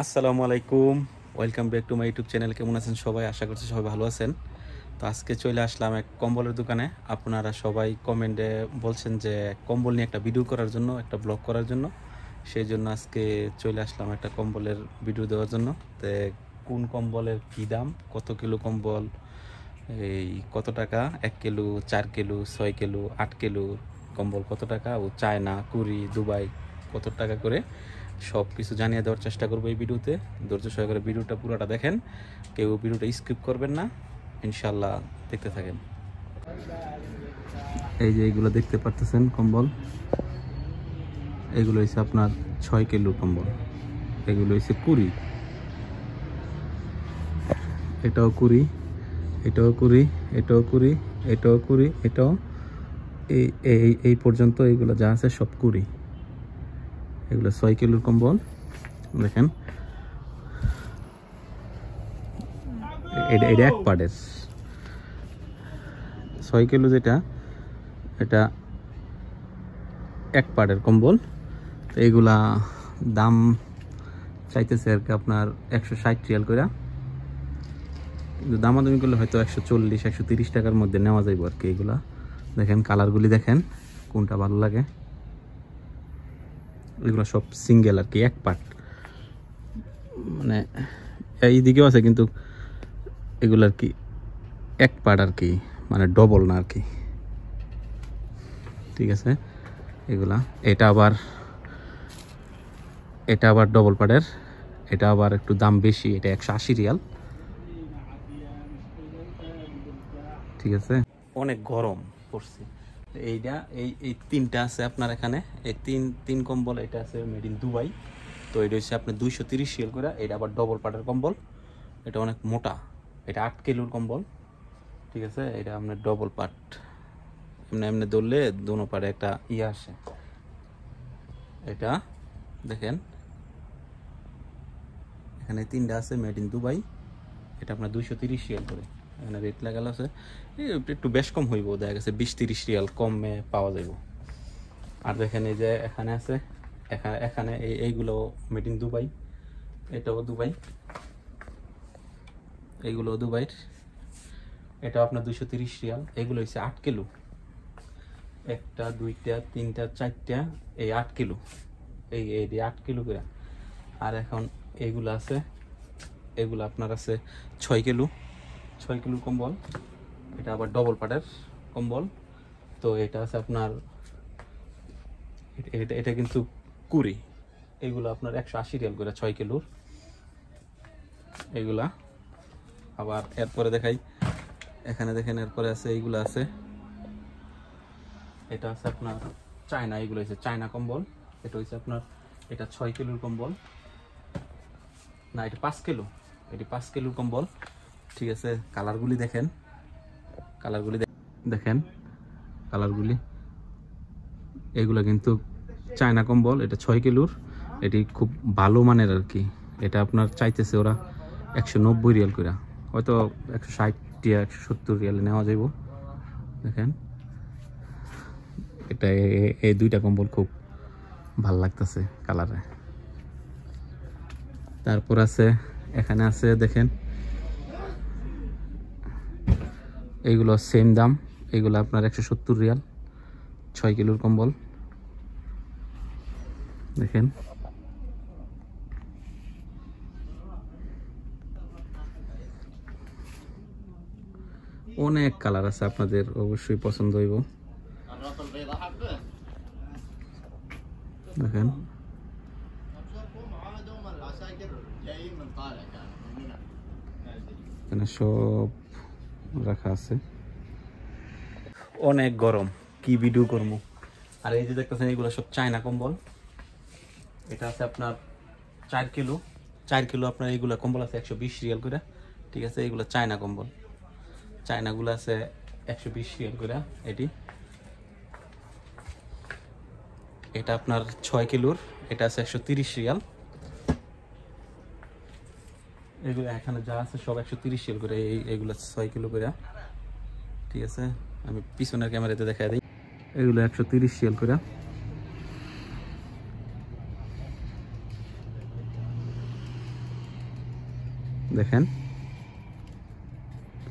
আসসালামু আলাইকুম। Welcome back to my YouTube channel. কেমন আছেন সবাই? আশা করছি সবাই ভালো আছেন। তো আজকে চলে আসলাম এক কম্বলের দোকানে। আপনারা সবাই কমেন্টে বলছেন যে কম্বল নিয়ে একটা ভিডিও করার জন্য, একটা ব্লগ করার জন্য। সেই জন্য আজকে চলে আসলাম একটা কম্বলের ভিডিও দেওয়ার জন্য। তো কোন কম্বলের কী দাম, কত কিলো কম্বল, এই কত টাকা, 1 কিলো, 4 কিলো, 6 কিলো, 8 কিলো কম্বল কত টাকা, ও চায়না, কুরি, দুবাই কত টাকা করে, সব কিছু জানিয়ে দেওয়ার চেষ্টা করবো এই ভিডিওতে। ধৈর্য সহকারে ভিডিওটা পুরোটা দেখেন, কেউ ভিডিওটা স্কিপ করবেন না, ইনশাল্লাহ দেখতে থাকেন। এই যে এইগুলো দেখতে পারতেছেন কম্বল, এগুলো হচ্ছে আপনার 6 কিলো কম্বল, এগুলো হচ্ছে কুড়ি, এটাও কুড়ি, এটাও কুড়ি, এটাও কুড়ি, এটাও কুড়ি, এটাও এই এই এই পর্যন্ত এইগুলো যা আছে সব কুড়ি। এগুলো 6 কিলোর কম্বল। দেখেন এটা এটা এক পার্টের 6 কিলো, যেটা এটা এক পার্টের কম্বল। তো এইগুলা দাম চাইতেছে আর কি আপনার 160 রিয়াল করে, কিন্তু দামাদামি করলে হয়তো 140 130 টাকার মধ্যে নেওয়া যাইব আর কি। এগুলা দেখেন, কালারগুলি দেখেন কোনটা ভালো লাগে। এগুলো সব সিঙ্গেল আর কি, এক পার্ট, মানে এই দিকেও আছে কিন্তু এগুলো আর কি এক পার্ট আর কি, মানে ডবল না আর কি। ঠিক আছে, এগুলা এটা আবার ডবল পার্টের, এটা আবার একটু দাম বেশি, এটা 180 রিয়াল। ঠিক আছে, অনেক গরম পড়ছে। এইটা এই তিনটা আছে আপনার এখানে, এই তিন কম্বল। এটা আছে মেড ইন দুবাই। তো এটা হচ্ছে আপনার 230 রিয়াল করে। এটা আবার ডবল পার্টের কম্বল, এটা অনেক মোটা, এটা 8 কিলোর কম্বল। ঠিক আছে, এটা আপনার ডবল পার্ট, এমনি এমনি ধরলে দোনো পারে একটা ইয়ে আসে। এটা দেখেন, এখানে তিনটা আছে মেড ইন দুবাই। এটা আপনার 230 রিয়াল করে। এখানে রেট লাগাল আছে, একটু বেশ কম হইব, দেখা গেছে 20-30 রিয়াল কমে পাওয়া যাইব। আর দেখেন এই যে এখানে আছে, এখানে এইগুলো মেড ইন দুবাই, এটাও দুবাই, এইগুলো দুবাইয়ের। এটাও আপনার 230 রিয়াল। এগুলো হচ্ছে 8 কিলো, একটা দুইটা তিনটা চারটা, এই 8 কিলো, এই 8 কিলো করে। আর এখন এইগুলো আছে, এগুলো আপনার আছে 6 কিলো, 6 কিলোর কম্বল। এটা আবার ডবল পার্টের কম্বল। তো এটা আছে আপনার, এটা কিন্তু কুড়ি, এইগুলো আপনার 180 রিয়াল করে 6 কিলোর এইগুলা। আবার এরপরে দেখাই, এখানে দেখেন এরপরে আছে এইগুলো আছে, এটা আছে আপনার চায়না, এইগুলো হচ্ছে চায়না কম্বল। এটা হচ্ছে আপনার, এটা 6 কিলোর কম্বল, না এটা 5 কিলো, এটি 5 কিলোর কম্বল। ঠিক আছে, কালারগুলি দেখেন, কালারগুলি দেখেন, কালারগুলি এগুলো কিন্তু চায়না কম্বল। এটা 6 কিলোর, এটি খুব ভালো মানের আর কি। এটা আপনার চাইতেছে ওরা 190 রিয়াল করে, হয়তো 160 170 রিয়ালে নেওয়া যাইব। দেখেন, এটা এই দুইটা কম্বল খুব ভাল লাগতেছে কালারে। তারপর আছে, এখানে আছে দেখেন, এইগুলো সেম দাম, এইগুলো আপনার 170 রিয়াল 6 কিলোর কম্বল। দেখেন, অনেক কালার আছে, আপনাদের অবশ্যই পছন্দ হইব। দেখেন, এখানে সব রাখা আছে। অনেক গরম, কি ভিডিও করবো। আর এই যে দেখতেছেন, এগুলো সব চায়না কম্বল। এটা আছে আপনার 4 কিলো, 4 কিলো আপনার এইগুলো কম্বল আছে 120 রিয়াল করে। ঠিক আছে, এইগুলো চায়না কম্বল, চায়নাগুলো আছে 120 রিয়াল করে এটি। এটা আপনার 6 কিলোর, এটা আছে 130 রিয়াল। এগুলো এখানে যা আছে সব 130 রিয়াল করে, এইগুলো 6 কিলো করে। ঠিক আছে, আমি পিছনের ক্যামেরাতে দেখা দিই, এগুলো 130 রিয়াল করে। দেখেন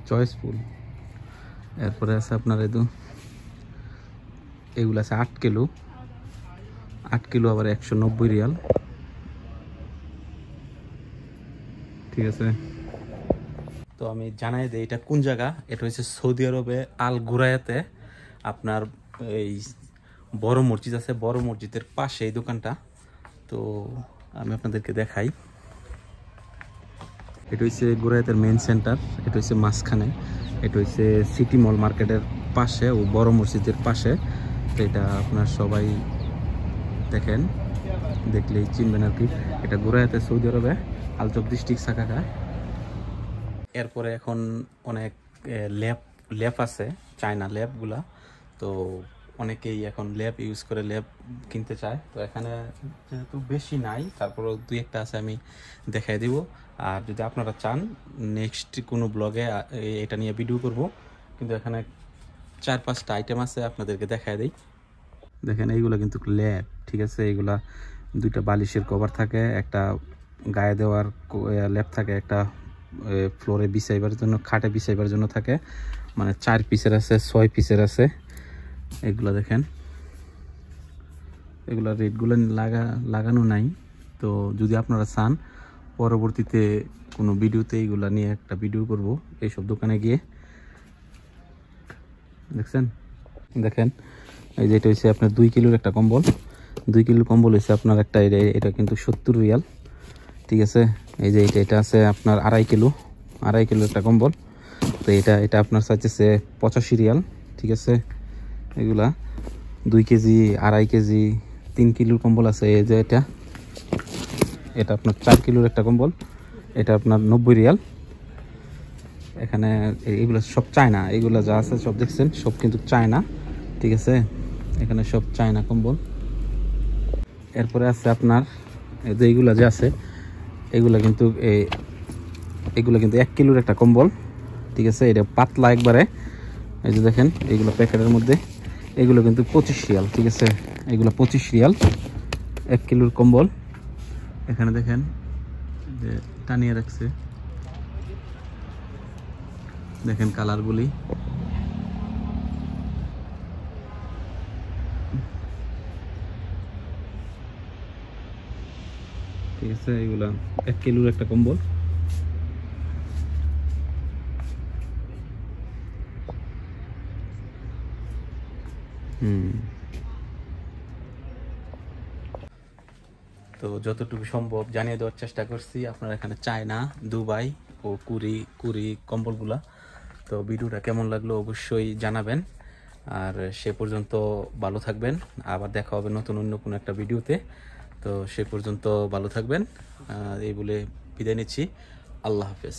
চয়েসফুল। এরপরে আছে আপনার এগুলো আছে 8 কিলো, 8 কিলো আবার 190 রিয়াল, ঠিক আছে। তো আমি জানাই দিই এটা কোন জায়গা। এটা হচ্ছে সৌদি আরবে আল গুরায়াতে, আপনার এই বড় মসজিদ আছে, বড় মসজিদের পাশে এই দোকানটা। তো আমি আপনাদেরকে দেখাই। এটা হচ্ছে গুরায়াতের মেইন সেন্টার, এটা হচ্ছে মাঝখানে, এটা হচ্ছে সিটি মল মার্কেটের পাশে ও বড় মসজিদের পাশে। তো এটা আপনার সবাই দেখেন, দেখলেই চিনবেন আর কি। এটা গুরায়াতে সৌদি আরবে আলচক ডিস্ট্রিক্ট সাকাকা। এরপরে এখন অনেক ল্যাব ল্যাব আছে, চায়না ল্যাবগুলা। তো অনেকেই এখন ল্যাব ইউজ করে, ল্যাব কিনতে চায়। তো এখানে যেহেতু বেশি নাই, তারপরেও 2-1টা আছে, আমি দেখাই দিব। আর যদি আপনারা চান নেক্সট কোনো ব্লগে এটা নিয়ে ভিডিও করব, কিন্তু এখানে 4-5টা আইটেম আছে, আপনাদেরকে দেখাই দিই। দেখেন এইগুলো কিন্তু ল্যাব, ঠিক আছে। এইগুলা 2টা বালিশের কভার থাকে, একটা গায়ে দেওয়ার ল্যাব থাকে, একটা ফ্লোরে বিছাইবার জন্য, খাটে বিছাইবার জন্য থাকে। মানে 4 পিসের আছে, 6 পিসের আছে। এগুলো দেখেন, এগুলা রেটগুলো লাগানো নাই। তো যদি আপনারা চান পরবর্তীতে কোনো ভিডিওতে এইগুলা নিয়ে একটা ভিডিও করব, এইসব দোকানে গিয়ে। দেখছেন, দেখেন এই যে এটা হচ্ছে আপনার 2 কিলোর একটা কম্বল। 2 কিলোর কম্বল হচ্ছে আপনার একটা, এটা কিন্তু 70 রিয়াল, ঠিক আছে। এই যে এটা আছে আপনার 2.5 কিলো, 2.5 কিলোর একটা কম্বল। তো এটা আপনার চাইছে 85 রিয়াল, ঠিক আছে। এগুলা 2 কেজি, 2.5 কেজি, 3 কিলোর কম্বল আছে। এই যে এটা আপনার 4 কিলোর একটা কম্বল, এটা আপনার 90 রিয়াল। এখানে এগুলো সব চায়না, এগুলো যা আছে সব দেখছেন সব কিন্তু চায়না, ঠিক আছে। এখানে সব চায়না কম্বল। এরপরে আছে আপনার যে এইগুলা যে আছে, এগুলা কিন্তু 1 কিলোর একটা কম্বল, ঠিক আছে। এটা পাতলা একবারে। এই যে দেখেন এইগুলো প্যাকেটের মধ্যে, এগুলো কিন্তু 25 রিয়াল, ঠিক আছে। এগুলো 25 রিয়াল 1 কিলোর কম্বল। এখানে দেখেন যে টানিয়ে রাখছে, দেখেন কালারগুলি। ঠিক আছে, এগুলা 1 কিলোর একটা কম্বল। তো যতটুকু সম্ভব জানিয়ে দেওয়ার চেষ্টা করছি। আপনারা এখানে চায়না, দুবাই ও কুরি কম্বলগুলা। তো ভিডিওটা কেমন লাগলো অবশ্যই জানাবেন। আর সে পর্যন্ত ভালো থাকবেন, আবার দেখা হবে নতুন অন্য কোনো একটা ভিডিওতে। তো সে পর্যন্ত ভালো থাকবেন, এই বলে বিদায় নিচ্ছি। আল্লাহ হাফেজ।